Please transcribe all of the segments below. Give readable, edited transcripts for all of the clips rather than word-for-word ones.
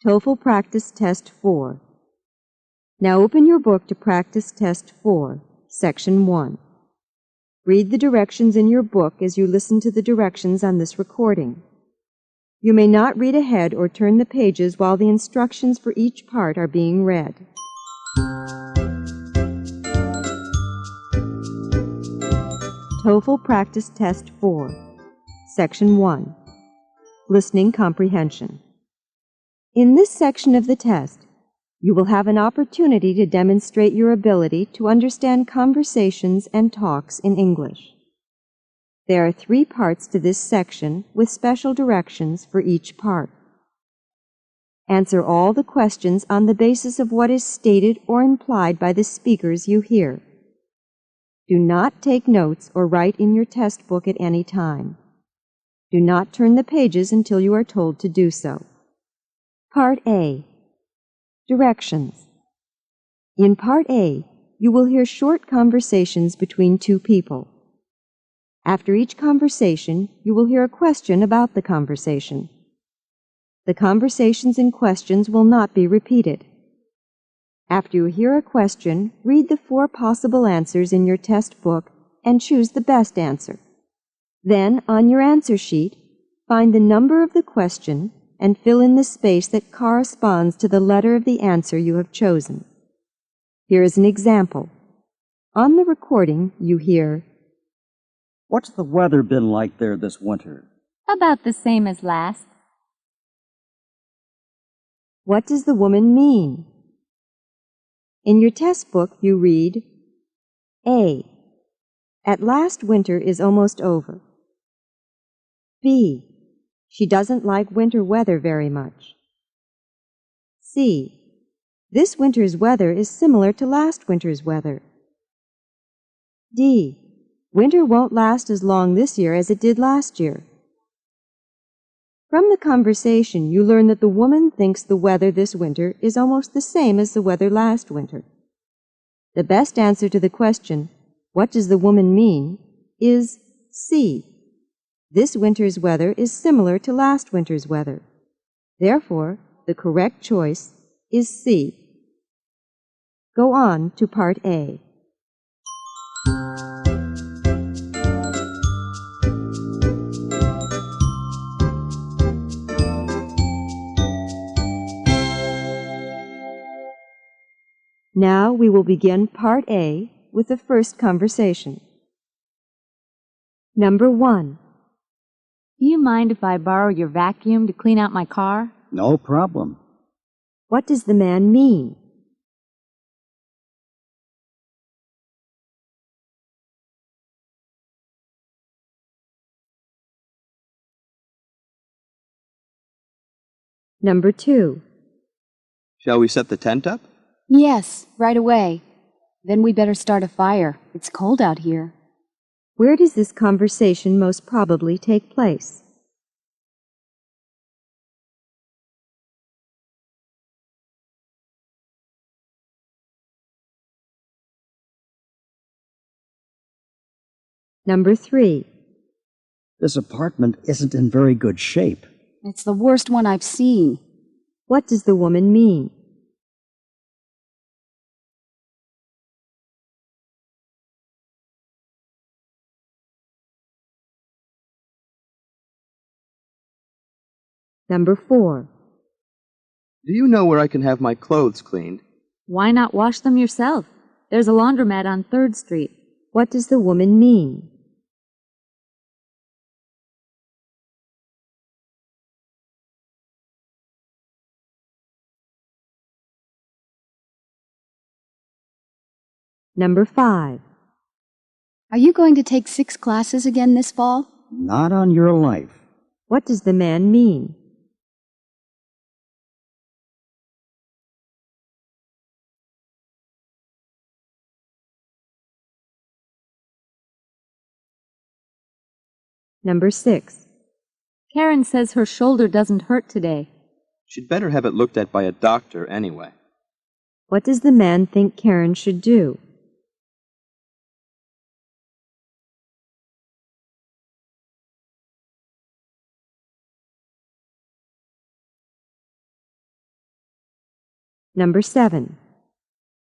TOEFL Practice Test 4. Now open your book to Practice Test 4, Section 1. Read the directions in your book as you listen to the directions on this recording. You may not read ahead or turn the pages while the instructions for each part are being read. TOEFL Practice Test 4, Section 1. Listening Comprehension. In this section of the test, you will have an opportunity to demonstrate your ability to understand conversations and talks in English. There are 3 parts to this section with special directions for each part. Answer all the questions on the basis of what is stated or implied by the speakers you hear. Do not take notes or write in your test book at any time. Do not turn the pages until you are told to do so. Part A. Directions. In Part A, you will hear short conversations between 2 people. After each conversation, you will hear a question about the conversation. The conversations and questions will not be repeated. After you hear a question, read the 4 possible answers in your test book and choose the best answer. Then, on your answer sheet, find the number of the question and fill in the space that corresponds to the letter of the answer you have chosen. Here is an example. On the recording, you hear, "What's the weather been like there this winter?" About the same as last. "What does the woman mean?" In your test book, you read, A. At last winter is almost over. B. She doesn't like winter weather very much. C. This winter's weather is similar to last winter's weather. D. Winter won't last as long this year as it did last year. From the conversation, you learn that the woman thinks the weather this winter is almost the same as the weather last winter. The best answer to the question, "What does the woman mean?" is C. This winter's weather is similar to last winter's weather. Therefore, the correct choice is C. Go on to Part A. Now we will begin Part A with the first conversation. Number 1. Do you mind if I borrow your vacuum to clean out my car? No problem. What does the man mean? Number 2. Shall we set the tent up? Yes, right away. Then we better start a fire. It's cold out here. Where does this conversation most probably take place? Number 3. This apartment isn't in very good shape. It's the worst one I've seen. What does the woman mean? Number 4. Do you know where I can have my clothes cleaned? Why not wash them yourself? There's a laundromat on 3rd Street. What does the woman mean? Number 5. Are you going to take 6 classes again this fall? Not on your life. What does the man mean? Number 6. Karen says her shoulder doesn't hurt today. She'd better have it looked at by a doctor anyway. What does the man think Karen should do? Number 7.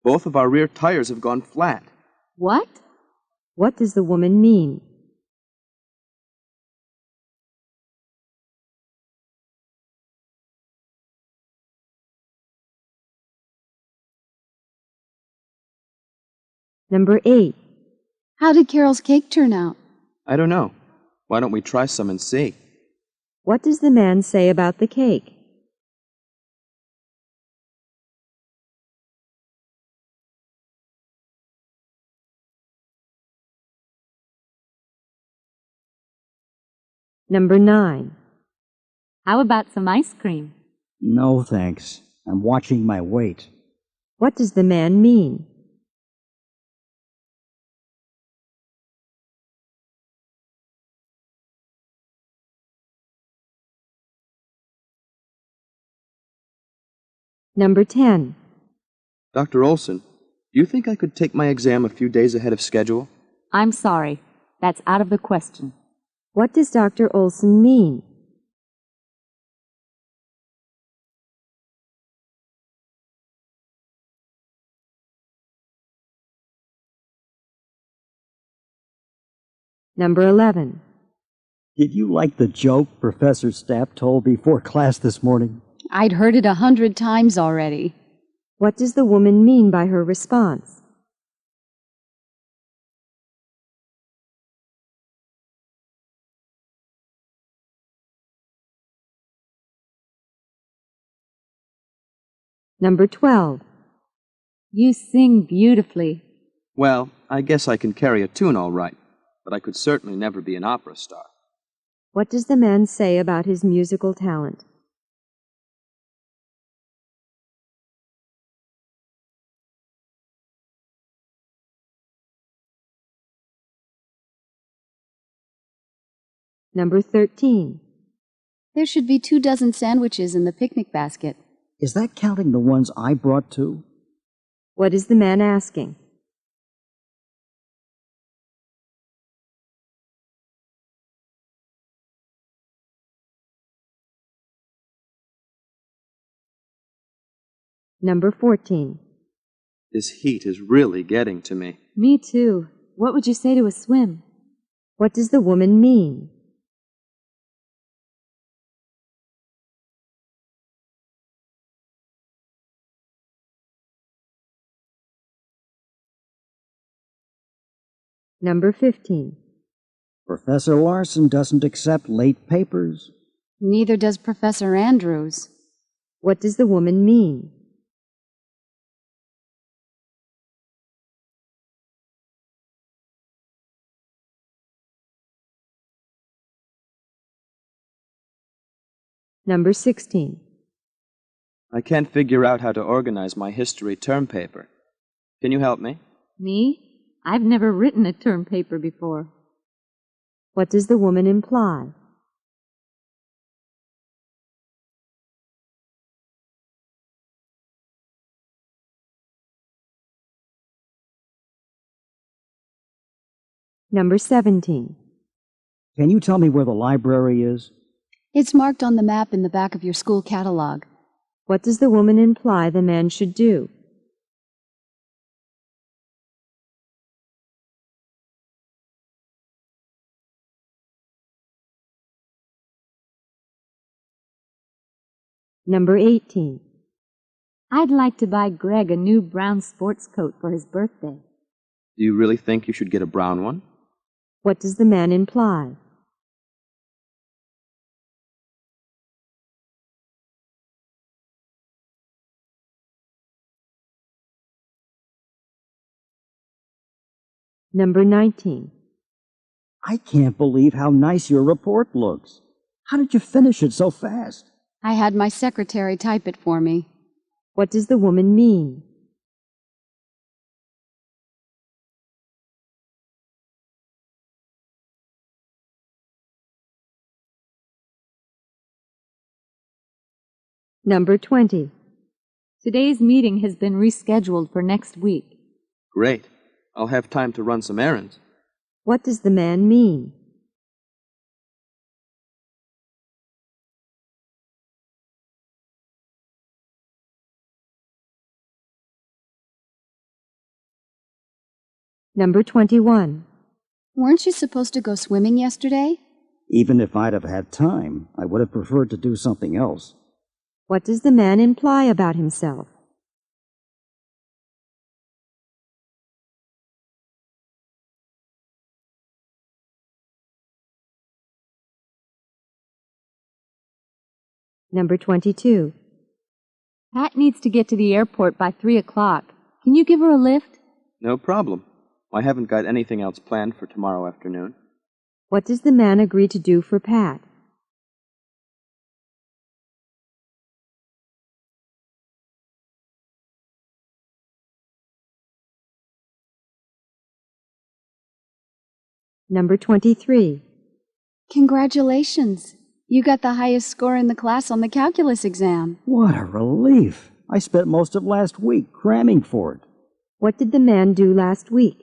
Both of our rear tires have gone flat. What? What does the woman mean? Number 8. How did Carol's cake turn out? I don't know. Why don't we try some and see? What does the man say about the cake? Number 9. How about some ice cream? No, thanks. I'm watching my weight. What does the man mean? Number 10. Dr. Olson, do you think I could take my exam a few days ahead of schedule? I'm sorry. That's out of the question. What does Dr. Olson mean? Number 11. Did you like the joke Professor Stapp told before class this morning? I'd heard it 100 times already. What does the woman mean by her response? Number 12. You sing beautifully. Well, I guess I can carry a tune all right, but I could certainly never be an opera star. What does the man say about his musical talent? Number 13. There should be 24 sandwiches in the picnic basket. Is that counting the ones I brought too? What is the man asking? Number 14. This heat is really getting to me. Me too. What would you say to a swim? What does the woman mean? Number 15. Professor Larson doesn't accept late papers. Neither does Professor Andrews. What does the woman mean? Number 16. I can't figure out how to organize my history term paper. Can you help me? Me? I've never written a term paper before. What does the woman imply? Number 17. Can you tell me where the library is? It's marked on the map in the back of your school catalog. What does the woman imply the man should do? Number 18. I'd like to buy Greg a new brown sports coat for his birthday. Do you really think you should get a brown one? What does the man imply? Number 19. I can't believe how nice your report looks. How did you finish it so fast? I had my secretary type it for me. What does the woman mean? Number 20. Today's meeting has been rescheduled for next week. Great. I'll have time to run some errands. What does the man mean? Number 21. Weren't you supposed to go swimming yesterday? Even if I'd have had time, I would have preferred to do something else. What does the man imply about himself? Number 22. Pat needs to get to the airport by 3 o'clock. Can you give her a lift? No problem. I haven't got anything else planned for tomorrow afternoon. What does the man agree to do for Pat? Number 23. Congratulations! You got the highest score in the class on the calculus exam. What a relief! I spent most of last week cramming for it. What did the man do last week?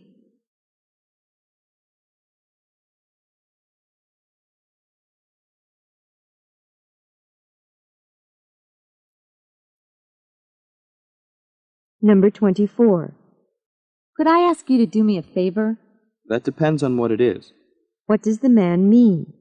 Number 24. Could I ask you to do me a favor? That depends on what it is. What does the man mean?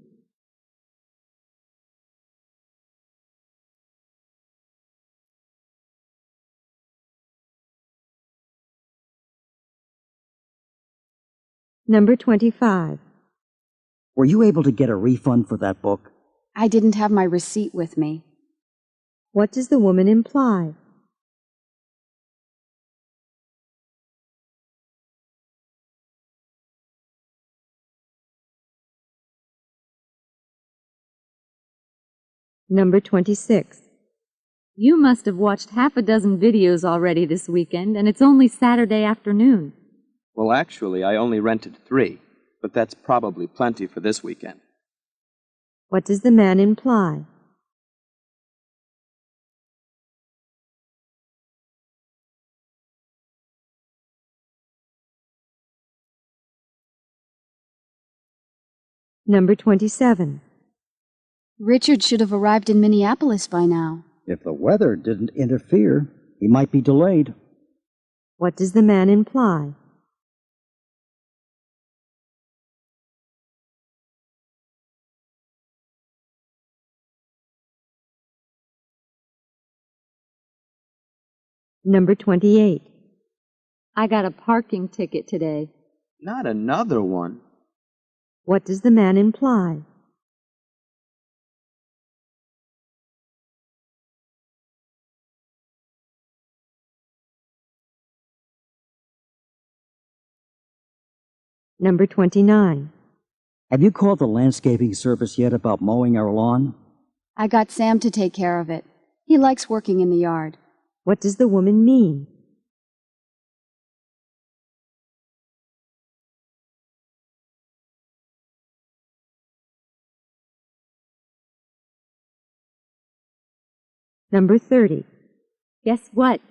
Number 25. Were you able to get a refund for that book? I didn't have my receipt with me. What does the woman imply? Number 26. You must have watched half a dozen videos already this weekend, and it's only Saturday afternoon. Well, actually, I only rented 3, but that's probably plenty for this weekend. What does the man imply? Number 27. Richard should have arrived in Minneapolis by now. If the weather didn't interfere, he might be delayed. What does the man imply? Number 28. I got a parking ticket today. Not another one. What does the man imply? Number 29. Have you called the landscaping service yet about mowing our lawn? I got Sam to take care of it. He likes working in the yard. What does the woman mean? Number 30. Guess what?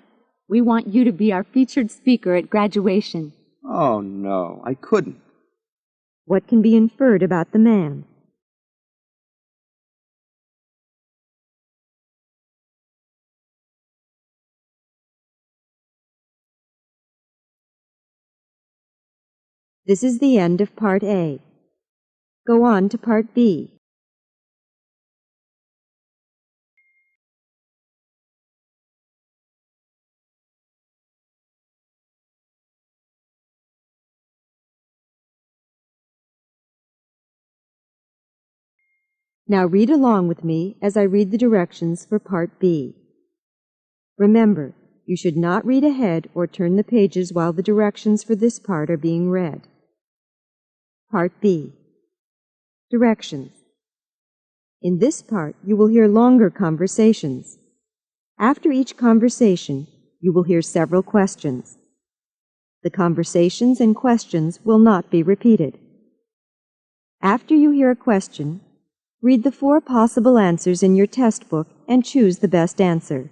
We want you to be our featured speaker at graduation. Oh, no, I couldn't. What can be inferred about the man? This is the end of Part A. Go on to Part B. Now read along with me as I read the directions for Part B. Remember, you should not read ahead or turn the pages while the directions for this part are being read. Part B. Directions. In this part, you will hear longer conversations. After each conversation, you will hear several questions. The conversations and questions will not be repeated. After you hear a question, read the 4 possible answers in your test book and choose the best answer.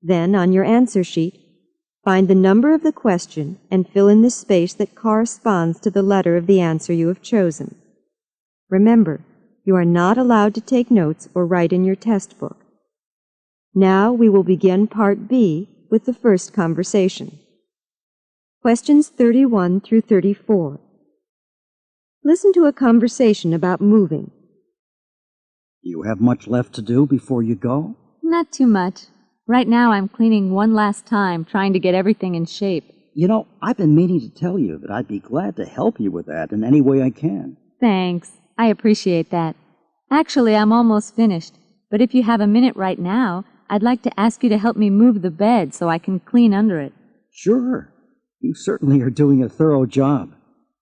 Then, on your answer sheet, find the number of the question and fill in the space that corresponds to the letter of the answer you have chosen. Remember, you are not allowed to take notes or write in your test book. Now we will begin Part B with the first conversation. Questions 31 through 34. Listen to a conversation about moving. Do you have much left to do before you go? Not too much. Right now I'm cleaning one last time, trying to get everything in shape. You know, I've been meaning to tell you that I'd be glad to help you with that in any way I can. Thanks. I appreciate that. Actually, I'm almost finished. But if you have a minute right now, I'd like to ask you to help me move the bed so I can clean under it. Sure. You certainly are doing a thorough job.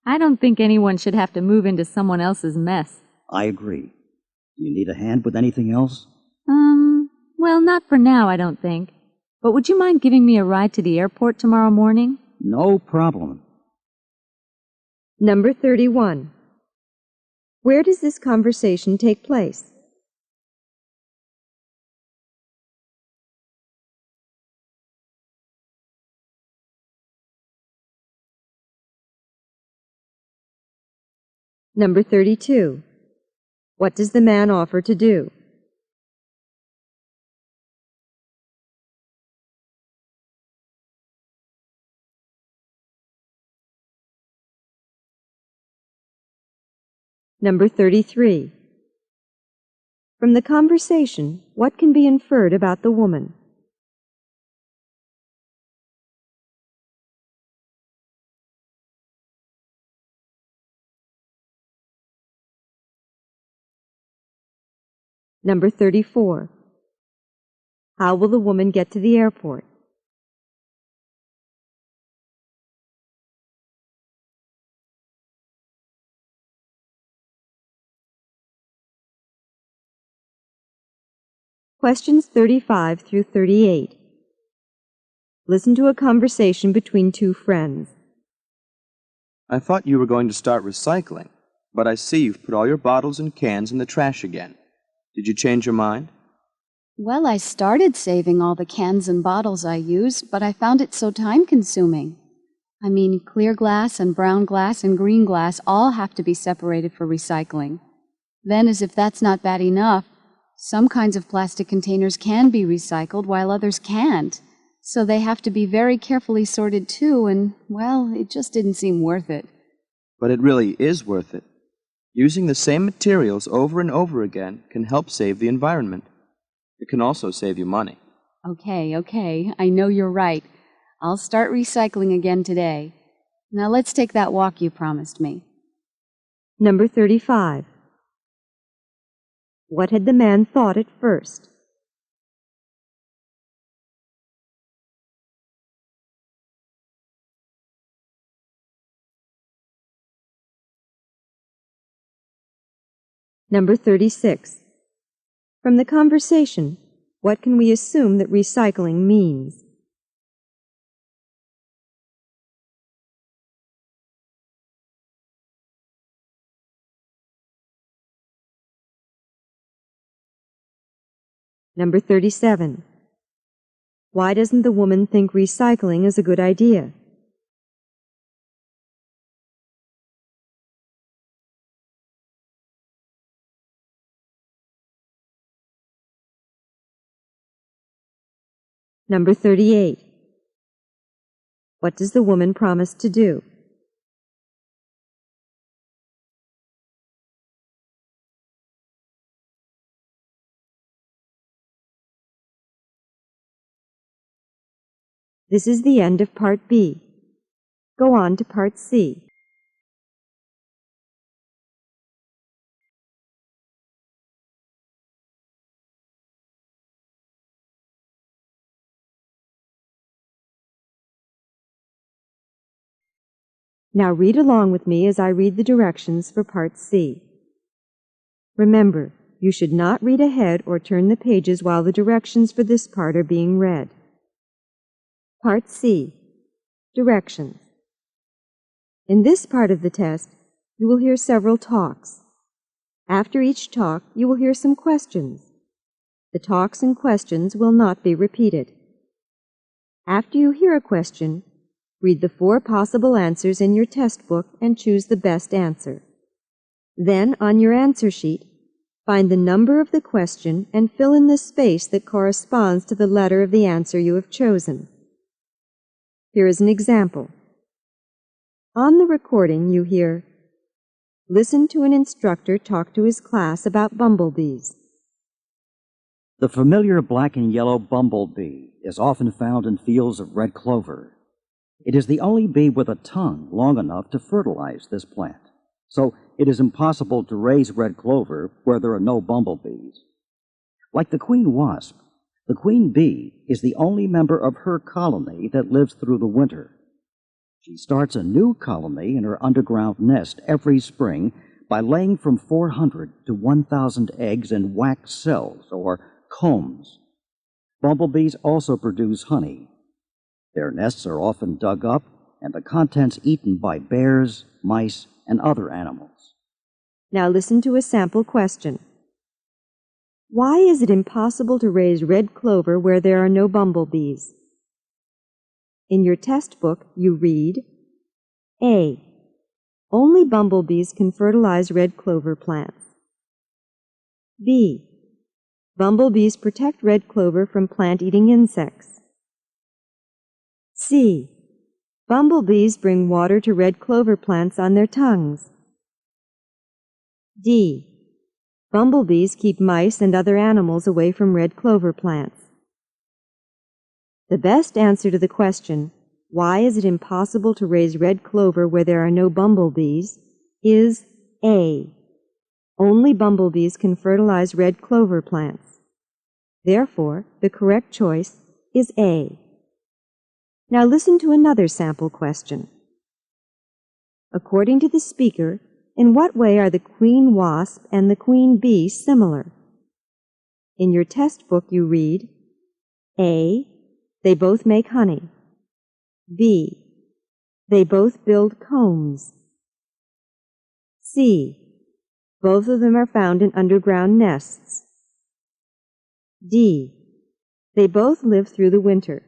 I don't think anyone should have to move into someone else's mess. I agree. Do you need a hand with anything else? Well, not for now, I don't think. But would you mind giving me a ride to the airport tomorrow morning? No problem. Number 31. Where does this conversation take place? Number 32. What does the man offer to do? Number 33. From the conversation, what can be inferred about the woman? Number 34. How will the woman get to the airport? Questions 35 through 38. Listen to a conversation between two friends. I thought you were going to start recycling, but I see you've put all your bottles and cans in the trash again. Did you change your mind? Well, I started saving all the cans and bottles I use, but I found it so time-consuming. I mean, clear glass and brown glass and green glass all have to be separated for recycling. Then, as if that's not bad enough, some kinds of plastic containers can be recycled while others can't. So they have to be very carefully sorted too, and, well, it just didn't seem worth it. But it really is worth it. Using the same materials over and over again can help save the environment. It can also save you money. Okay, I know you're right. I'll start recycling again today. Now let's take that walk you promised me. Number 35. What had the man thought at first? Number 36. From the conversation, what can we assume that recycling means? Number 37. Why doesn't the woman think recycling is a good idea? Number 38. What does the woman promise to do? This is the end of Part B. Go on to Part C. Now read along with me as I read the directions for Part C. Remember, you should not read ahead or turn the pages while the directions for this part are being read. Part C. Directions. In this part of the test, you will hear several talks. After each talk, you will hear some questions. The talks and questions will not be repeated. After you hear a question, read the 4 possible answers in your test book and choose the best answer. Then, on your answer sheet, find the number of the question and fill in the space that corresponds to the letter of the answer you have chosen. Here is an example. On the recording, you hear, "Listen to an instructor talk to his class about bumblebees." The familiar black and yellow bumblebee is often found in fields of red clover. It is the only bee with a tongue long enough to fertilize this plant, so it is impossible to raise red clover where there are no bumblebees. Like the queen wasp, the queen bee is the only member of her colony that lives through the winter. She starts a new colony in her underground nest every spring by laying from 400 to 1,000 eggs in wax cells, or combs. Bumblebees also produce honey. Their nests are often dug up and the contents eaten by bears, mice, and other animals. Now listen to a sample question. Why is it impossible to raise red clover where there are no bumblebees? In your test book, you read, A. Only bumblebees can fertilize red clover plants. B. Bumblebees protect red clover from plant-eating insects. C. Bumblebees bring water to red clover plants on their tongues. D. Bumblebees keep mice and other animals away from red clover plants. The best answer to the question, why is it impossible to raise red clover where there are no bumblebees, is A. Only bumblebees can fertilize red clover plants. Therefore, the correct choice is A. Now listen to another sample question. According to the speaker, in what way are the queen wasp and the queen bee similar? In your test book, you read, A. They both make honey. B. They both build combs. C. Both of them are found in underground nests. D. They both live through the winter.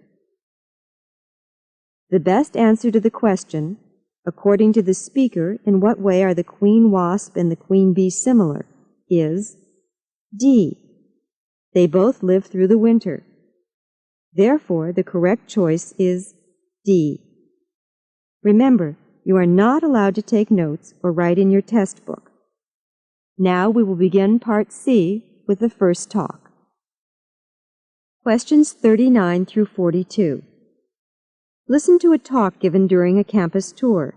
The best answer to the question, according to the speaker, in what way are the queen wasp and the queen bee similar, is D. They both live through the winter. Therefore, the correct choice is D. Remember, you are not allowed to take notes or write in your test book. Now we will begin Part C with the first talk. Questions 39 through 42. Listen to a talk given during a campus tour.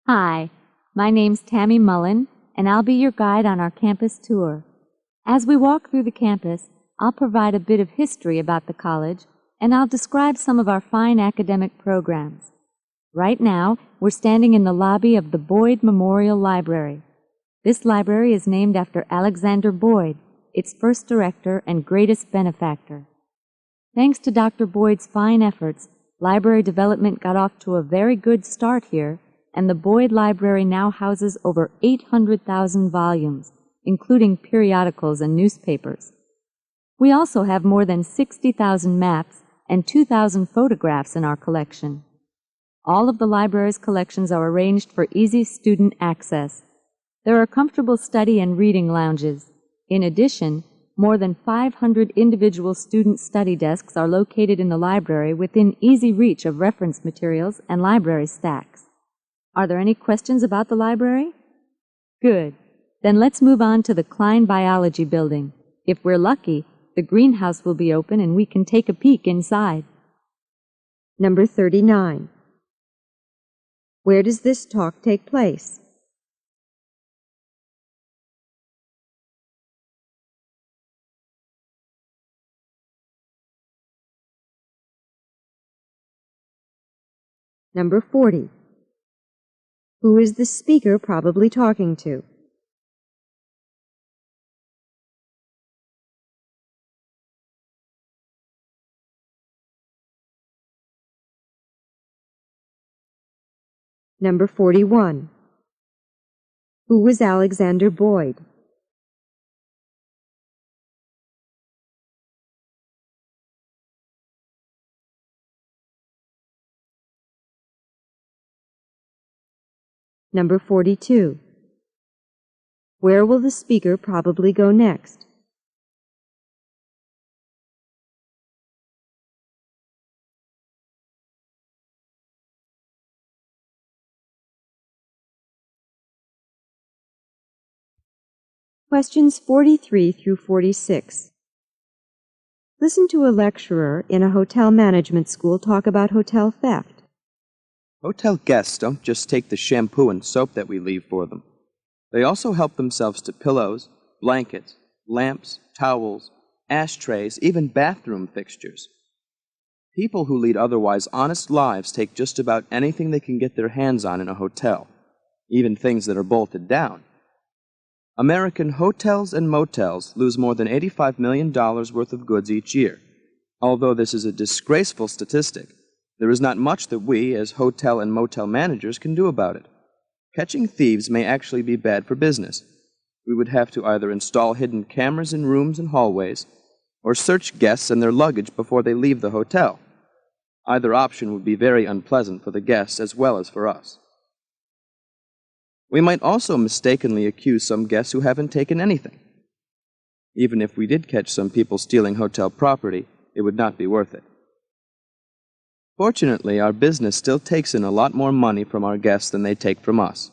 Hi, my name's Tammy Mullen, and I'll be your guide on our campus tour. As we walk through the campus, I'll provide a bit of history about the college, and I'll describe some of our fine academic programs. Right now, we're standing in the lobby of the Boyd Memorial Library. This library is named after Alexander Boyd, its first director and greatest benefactor. Thanks to Dr. Boyd's fine efforts, library development got off to a very good start here, and the Boyd Library now houses over 800,000 volumes, including periodicals and newspapers. We also have more than 60,000 maps and 2,000 photographs in our collection. All of the library's collections are arranged for easy student access. There are comfortable study and reading lounges. In addition, more than 500 individual student study desks are located in the library within easy reach of reference materials and library stacks. Are there any questions about the library? Good. Then let's move on to the Klein Biology Building. If we're lucky, the greenhouse will be open and we can take a peek inside. Number 39. Where does this talk take place? Number 40. Who is the speaker probably talking to? Number 41. Who was Alexander Boyd? Number 42. Where will the speaker probably go next? Questions 43 through 46. Listen to a lecturer in a hotel management school talk about hotel theft. Hotel guests don't just take the shampoo and soap that we leave for them. They also help themselves to pillows, blankets, lamps, towels, ashtrays, even bathroom fixtures. People who lead otherwise honest lives take just about anything they can get their hands on in a hotel, even things that are bolted down. American hotels and motels lose more than $85 million worth of goods each year. Although this is a disgraceful statistic, there is not much that we, as hotel and motel managers, can do about it. Catching thieves may actually be bad for business. We would have to either install hidden cameras in rooms and hallways, or search guests and their luggage before they leave the hotel. Either option would be very unpleasant for the guests as well as for us. We might also mistakenly accuse some guests who haven't taken anything. Even if we did catch some people stealing hotel property, it would not be worth it. Fortunately, our business still takes in a lot more money from our guests than they take from us.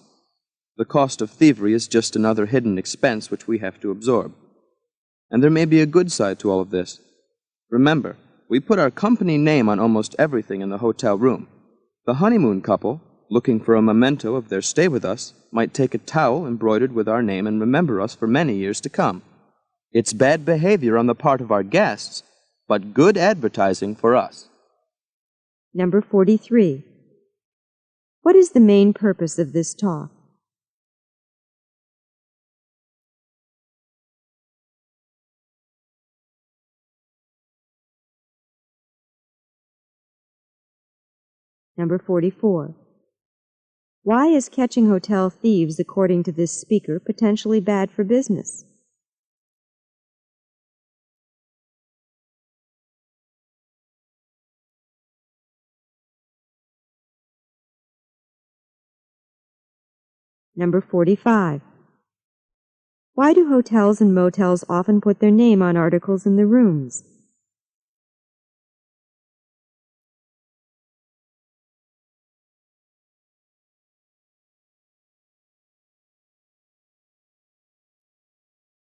The cost of thievery is just another hidden expense which we have to absorb. And there may be a good side to all of this. Remember, we put our company name on almost everything in the hotel room. The honeymoon couple, looking for a memento of their stay with us, might take a towel embroidered with our name and remember us for many years to come. It's bad behavior on the part of our guests, but good advertising for us. Number 43. What is the main purpose of this talk? Number 44. Why is catching hotel thieves, according to this speaker, potentially bad for business? Number 45. Why do hotels and motels often put their name on articles in the rooms?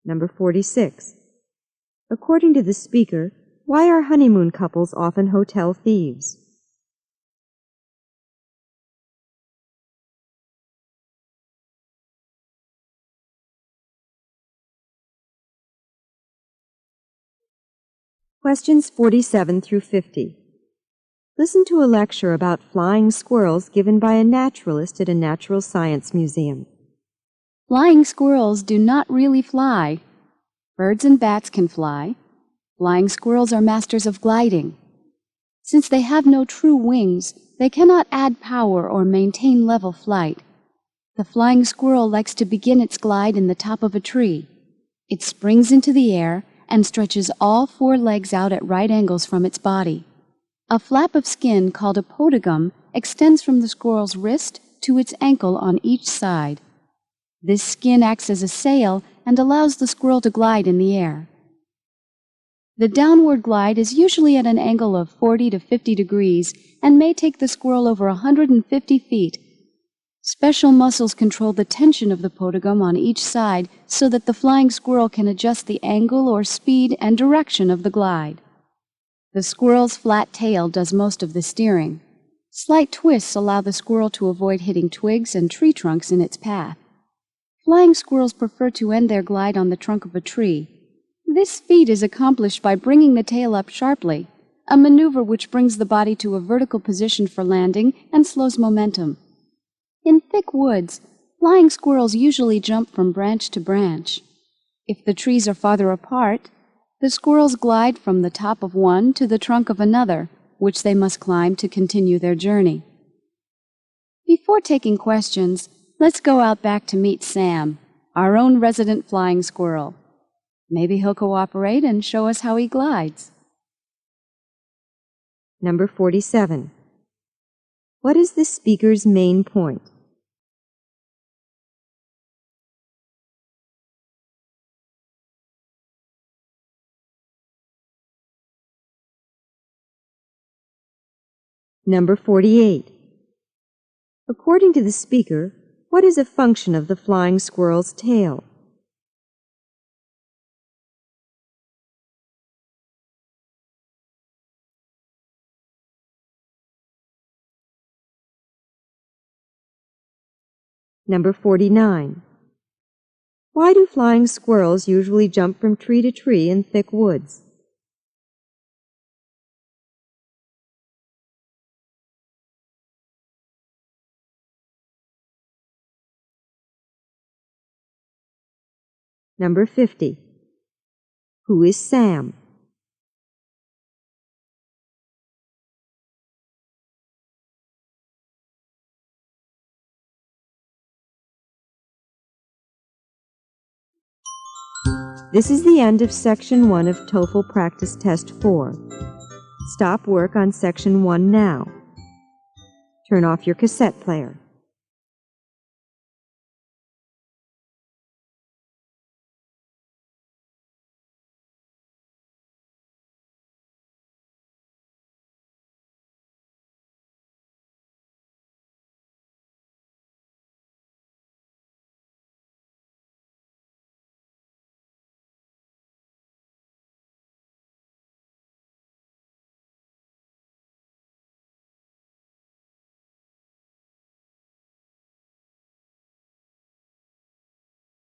Number 46. According to the speaker, why are honeymoon couples often hotel thieves? Questions 47 through 50. Listen to a lecture about flying squirrels given by a naturalist at a natural science museum. Flying squirrels do not really fly. Birds and bats can fly. Flying squirrels are masters of gliding. Since they have no true wings, they cannot add power or maintain level flight. The flying squirrel likes to begin its glide in the top of a tree. It springs into the air and stretches all four legs out at right angles from its body. A flap of skin called a podogum extends from the squirrel's wrist to its ankle on each side. This skin acts as a sail and allows the squirrel to glide in the air. The downward glide is usually at an angle of 40 to 50 degrees and may take the squirrel over 150 feet. Special muscles control the tension of the podogum on each side so that the flying squirrel can adjust the angle or speed and direction of the glide. The squirrel's flat tail does most of the steering. Slight twists allow the squirrel to avoid hitting twigs and tree trunks in its path. Flying squirrels prefer to end their glide on the trunk of a tree. This feat is accomplished by bringing the tail up sharply, a maneuver which brings the body to a vertical position for landing and slows momentum. In thick woods, flying squirrels usually jump from branch to branch. If the trees are farther apart, the squirrels glide from the top of one to the trunk of another, which they must climb to continue their journey. Before taking questions, let's go out back to meet Sam, our own resident flying squirrel. Maybe he'll cooperate and show us how he glides. Number 47. What is the speaker's main point? Number 48. According to the speaker, what is a function of the flying squirrel's tail? Number 49. Why do flying squirrels usually jump from tree to tree in thick woods? Number 50. Who is Sam? This is the end of Section 1 of TOEFL Practice Test 4. Stop work on Section 1 now. Turn off your cassette player.